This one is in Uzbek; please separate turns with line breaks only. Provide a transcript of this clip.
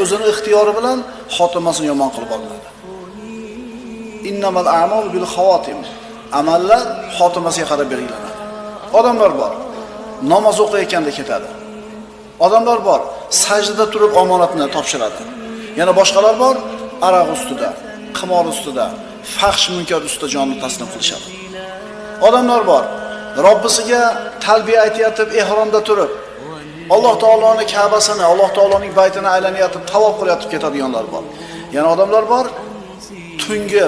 o'zini ixtiyori bilan xotimasini yomon qilib oladi. Innamal a'malu bil xawatim. Amallar xotimasiga qarab belgilanadi. Odamlar bor, namoz o'qiyotganda ketadi. Odamlar bor, sajdada turib omonatni topshiradi. Yana boshqalar bor, aroq ustida, qimor ustida, fahsh munkar ustida jonni taslim qilishadi. Odamlar bor, Robbisiga talbiya aytayotib, ehromda turib, Alloh taoloning Ka'basini, Alloh taoloning baytini aylanyotib, tavof qilayotib ketadiganlar bor. Yana odamlar bor, tungi